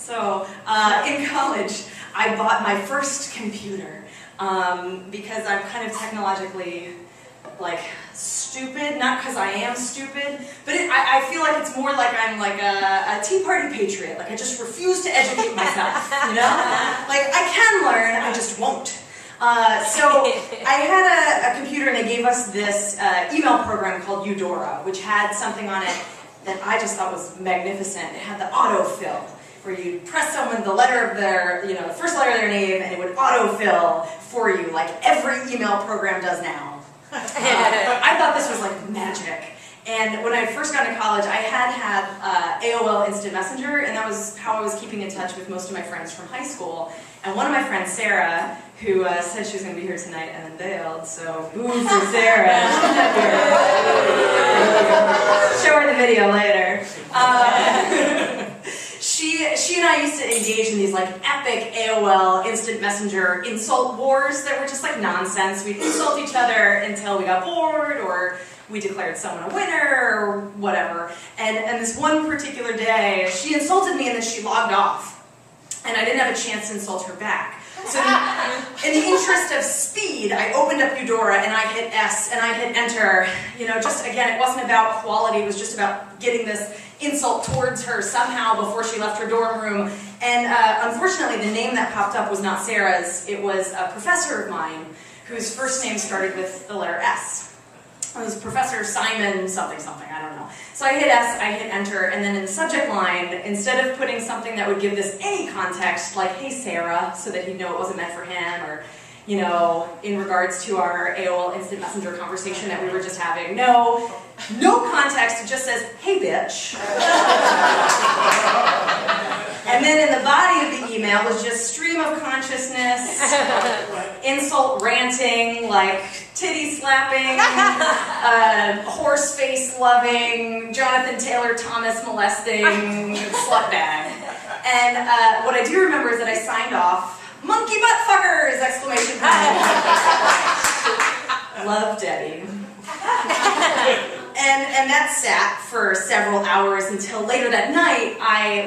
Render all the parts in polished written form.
So in college, I bought my first computer because I'm kind of technologically stupid, not because I am stupid, but I feel like it's more like I'm like a Tea Party patriot. Like I just refuse to educate myself, you know? Like I can learn, I just won't. So I had a computer and they gave us this email program called Eudora, which had something on it that I just thought was magnificent. It had the autofill, where you press someone the letter of their, the first letter of their name, and it would autofill for you, like every email program does now. I thought this was like magic. And when I first got into college, I had AOL Instant Messenger, and that was how I was keeping in touch with most of my friends from high school. And one of my friends, Sarah, who said she was going to be here tonight and then bailed, so boo for Sarah. Show her the video later. She and I used to engage in these like epic AOL Instant Messenger insult wars that were just like nonsense. We'd insult each other until we got bored, or we declared someone a winner, or whatever. And this one particular day, she insulted me and then she logged off. And I didn't have a chance to insult her back. So in the interest of speed, I opened up Eudora and I hit S and I hit enter. Just again, it wasn't about quality, it was just about getting this insult towards her somehow before she left her dorm room. And unfortunately, the name that popped up was not Sarah's. It was a professor of mine whose first name started with the letter S. It was Professor Simon something, I don't know. So I hit S, I hit enter, and then in the subject line, instead of putting something that would give this any context, like, hey Sarah, so that he'd know it wasn't meant for him, or, in regards to our AOL Instant Messenger conversation that we were just having, no context, it just says, hey bitch. And then in the body of the email was just stream of consciousness, insult ranting, like titty slapping, horse face loving, Jonathan Taylor Thomas molesting, slut bag. And what I do remember is that I signed off, monkey butt fuckers! Exclamation point. Love Debbie. And that sat for several hours until later that night I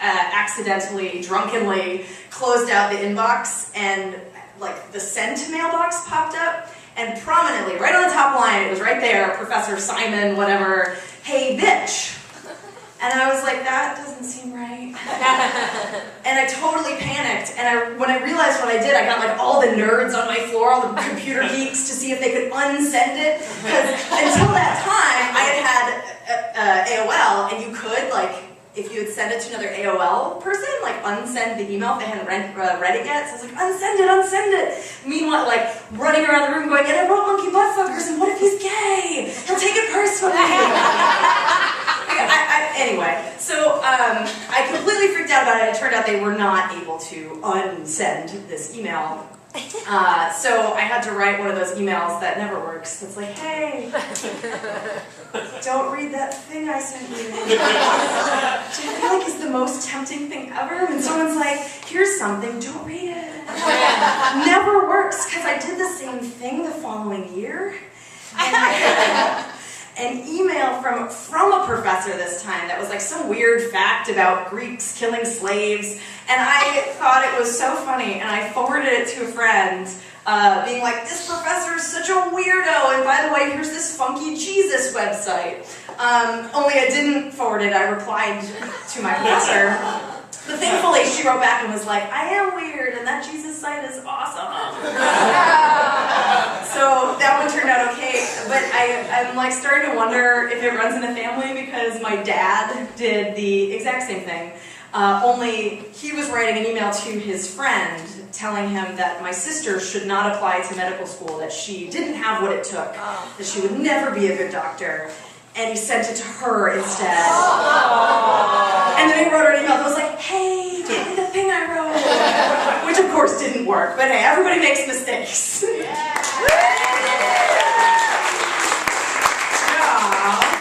accidentally, drunkenly closed out the inbox and the sent mailbox popped up, and prominently, right on the top line, it was right there, Professor Simon, whatever, hey bitch. And I was like, that doesn't seem right. And I totally panicked, and when I realized what I did, I got all the nerds on my floor, all the computer geeks, to see if they could unsend it, because until that time, I had AOL, and you could, if you had sent it to another AOL person, unsend the email if they hadn't read it yet. So I was like, unsend it. Meanwhile, running around the room going, and I wrote monkey butt fuckers, and what if he's gay? He'll take it personally. Anyway, so I completely freaked out about it. It turned out they were not able to unsend this email. So I had to write one of those emails that never works. It's like, hey, don't read that thing I sent you. Which I feel like is the most tempting thing ever. When someone's like, here's something, don't read it. Never works, because I did the same thing the following year. And an email from a professor this time that was some weird fact about Greeks killing slaves, and I thought it was so funny, and I forwarded it to a friend, being like, this professor is such a weirdo, and by the way, here's this funky Jesus website. Only I didn't forward it, I replied to my professor. But thankfully, she wrote back and was like, I am weird, and that Jesus site is awesome. So that one turned out okay, but I'm starting to wonder if it runs in the family, because my dad did the exact same thing. Only he was writing an email to his friend telling him that my sister should not apply to medical school, that she didn't have what it took, that she would never be a good doctor. And he sent it to her instead. And then he wrote her an email that was like, hey, don't read the thing I wrote. Which of course didn't work, but hey, everybody makes mistakes.